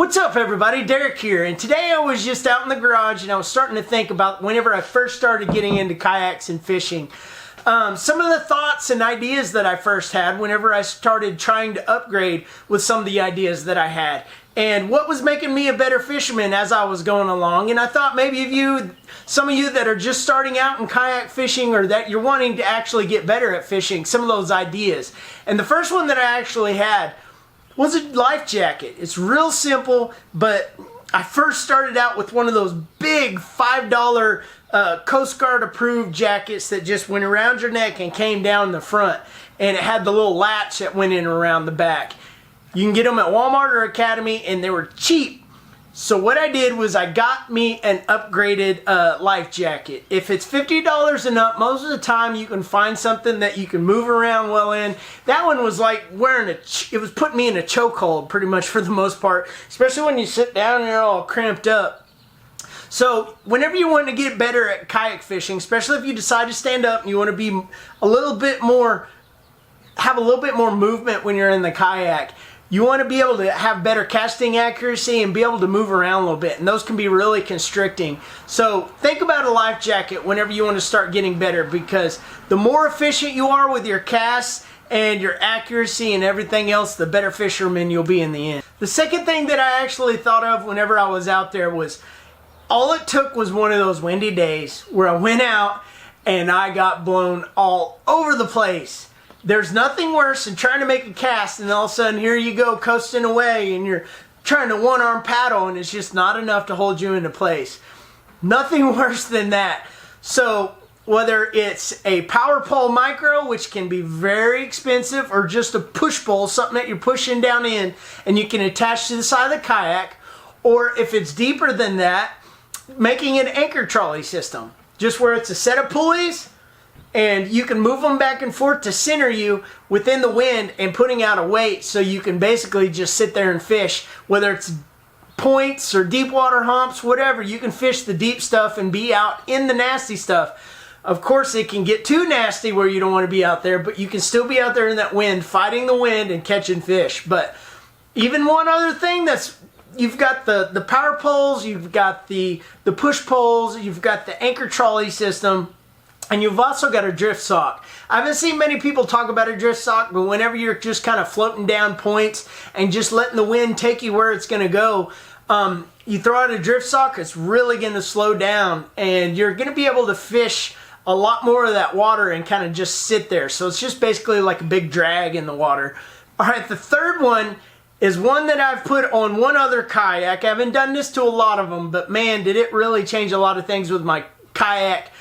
What's up everybody, Derek here, and today I was just out in the garage and I was starting to think about whenever I first started getting into kayaks and fishing. Some of the thoughts and ideas that I first had whenever I started trying to upgrade with some of the ideas that I had. And what was making me a better fisherman as I was going along. And I thought maybe some of you that are just starting out in kayak fishing or that you're wanting to actually get better at fishing, some of those ideas. And the first one that I actually had was a life jacket. It's real simple, but I first started out with one of those big $5 Coast Guard approved jackets that just went around your neck and came down the front, and it had the little latch that went in around the back. You can get them at Walmart or Academy, and they were cheap. So what I did was I got me an upgraded life jacket. If it's $50 and up, most of the time you can find something that you can move around well in. That one was like wearing it was putting me in a chokehold pretty much for the most part, especially when you sit down and you're all cramped up. So whenever you want to get better at kayak fishing, especially if you decide to stand up and you want to be a little bit more, have a little bit more movement when you're in the kayak, you want to be able to have better casting accuracy and be able to move around a little bit, and those can be really constricting. So think about a life jacket whenever you want to start getting better, because the more efficient you are with your casts and your accuracy and everything else, the better fisherman you'll be in the end. The second thing that I actually thought of whenever I was out there was, all it took was one of those windy days where I went out and I got blown all over the place. There's nothing worse than trying to make a cast and all of a sudden here you go coasting away and you're trying to one-arm paddle and it's just not enough to hold you into place. Nothing worse than that. So whether it's a power pole micro, which can be very expensive, or just a push pole, something that you're pushing down in and you can attach to the side of the kayak, or if it's deeper than that, making an anchor trolley system, just where it's a set of pulleys and you can move them back and forth to center you within the wind and putting out a weight, so you can basically just sit there and fish, whether it's points or deep water humps, whatever. You can fish the deep stuff and be out in the nasty stuff. Of course it can get too nasty where you don't want to be out there, but you can still be out there in that wind, fighting the wind and catching fish. But even one other thing, you've got the power poles, you've got the push poles, you've got the anchor trolley system, and you've also got a drift sock. I haven't seen many people talk about a drift sock, but whenever you're just kind of floating down points and just letting the wind take you where it's going to go, you throw out a drift sock, it's really going to slow down and you're going to be able to fish a lot more of that water and kind of just sit there. So it's just basically like a big drag in the water. All right, the third one is one that I've put on one other kayak. I haven't done this to a lot of them, but man, did it really change a lot of things with my kayak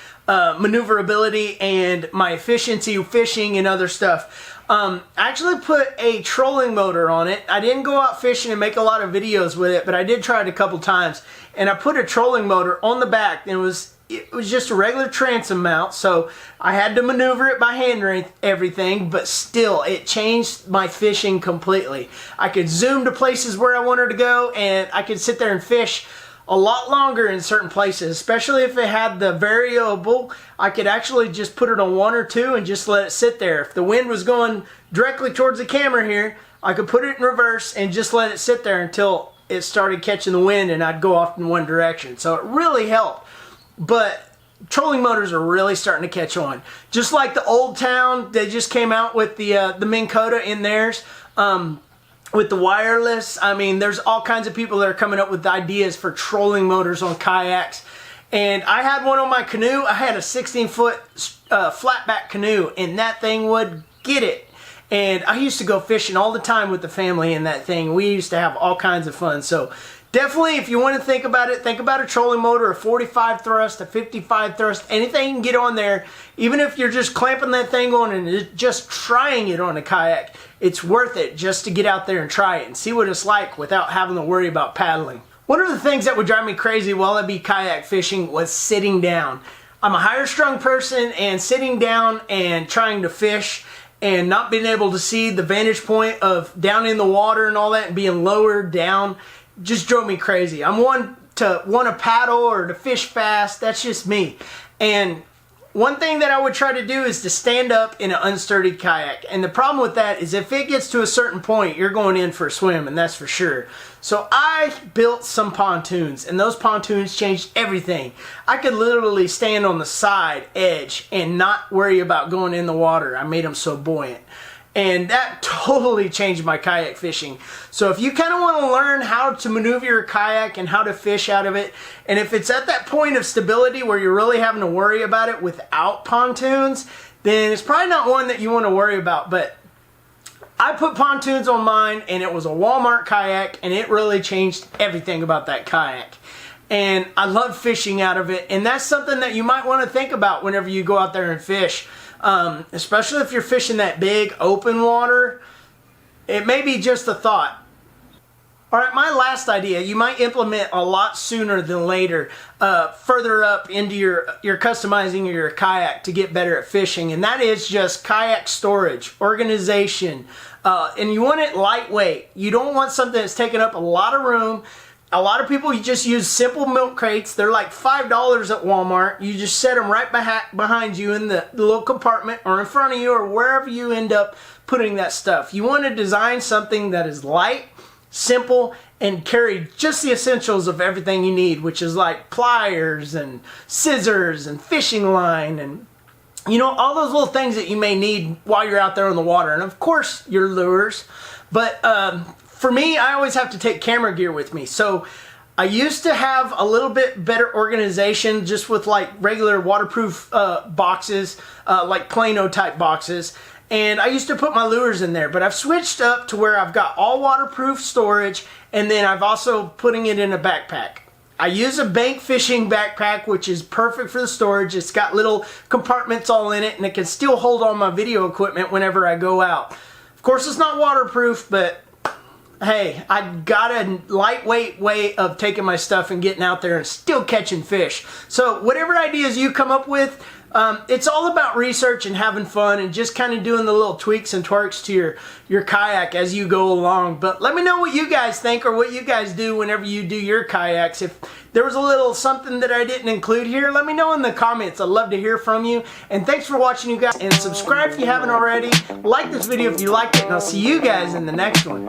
maneuverability and my efficiency fishing and other stuff. I actually put a trolling motor on it. I didn't go out fishing and make a lot of videos with it, but I did try it a couple times. And I put a trolling motor on the back, and it was just a regular transom mount, so I had to maneuver it by hand or everything, but still, it changed my fishing completely. I could zoom to places where I wanted to go, and I could sit there and fish a lot longer in certain places, especially if it had the variable. I could actually just put it on one or two and just let it sit there. If the wind was going directly towards the camera here, I could put it in reverse and just let it sit there until it started catching the wind and I'd go off in one direction. So it really helped. But trolling motors are really starting to catch on. Just like the Old Town, they just came out with the Minn Kota in theirs. With the wireless, I mean, there's all kinds of people that are coming up with ideas for trolling motors on kayaks. And I had one on my canoe. I had a 16-foot flatback canoe, and that thing would get it. And I used to go fishing all the time with the family in that thing. We used to have all kinds of fun. So definitely, if you want to think about it, think about a trolling motor, a 45 thrust, a 55 thrust, anything you can get on there. Even if you're just clamping that thing on and just trying it on a kayak, it's worth it just to get out there and try it and see what it's like without having to worry about paddling. One of the things that would drive me crazy while I'd be kayak fishing was sitting down. I'm a higher strung person, and sitting down and trying to fish and not being able to see the vantage point of down in the water and all that and being lower down just drove me crazy. I'm one to want to paddle or to fish fast. That's just me. And one thing that I would try to do is to stand up in an unsturdy kayak. And the problem with that is if it gets to a certain point, you're going in for a swim, and that's for sure. So I built some pontoons, and those pontoons changed everything. I could literally stand on the side edge and not worry about going in the water. I made them so buoyant. And that totally changed my kayak fishing. So if you kind of want to learn how to maneuver your kayak and how to fish out of it, and if it's at that point of stability where you're really having to worry about it without pontoons, then it's probably not one that you want to worry about. But I put pontoons on mine, and it was a Walmart kayak, and it really changed everything about that kayak. And I love fishing out of it, and that's something that you might want to think about whenever you go out there and fish. Especially if you're fishing that big open water, it may be just a thought. Alright, my last idea, you might implement a lot sooner than later, further up into your customizing your kayak to get better at fishing, and that is just kayak storage, organization, and you want it lightweight. You don't want something that's taking up a lot of room. A lot of people, you just use simple milk crates. They're like $5 at Walmart. You just set them right behind you in the little compartment or in front of you or wherever you end up putting that stuff. You want to design something that is light, simple, and carry just the essentials of everything you need, which is like pliers and scissors and fishing line and, you know, all those little things that you may need while you're out there on the water. And of course, your lures. But for me, I always have to take camera gear with me. So I used to have a little bit better organization just with like regular waterproof boxes, like Plano type boxes. And I used to put my lures in there, but I've switched up to where I've got all waterproof storage, and then I've also putting it in a backpack. I use a bank fishing backpack, which is perfect for the storage. It's got little compartments all in it, and it can still hold all my video equipment whenever I go out. Of course, it's not waterproof, but hey, I got a lightweight way of taking my stuff and getting out there and still catching fish. So whatever ideas you come up with, it's all about research and having fun and just kind of doing the little tweaks and twerks to your kayak as you go along. But let me know what you guys think or what you guys do whenever you do your kayaks. If there was a little something that I didn't include here, let me know in the comments. I'd love to hear from you. And thanks for watching, you guys. And subscribe if you haven't already. Like this video if you liked it, and I'll see you guys in the next one.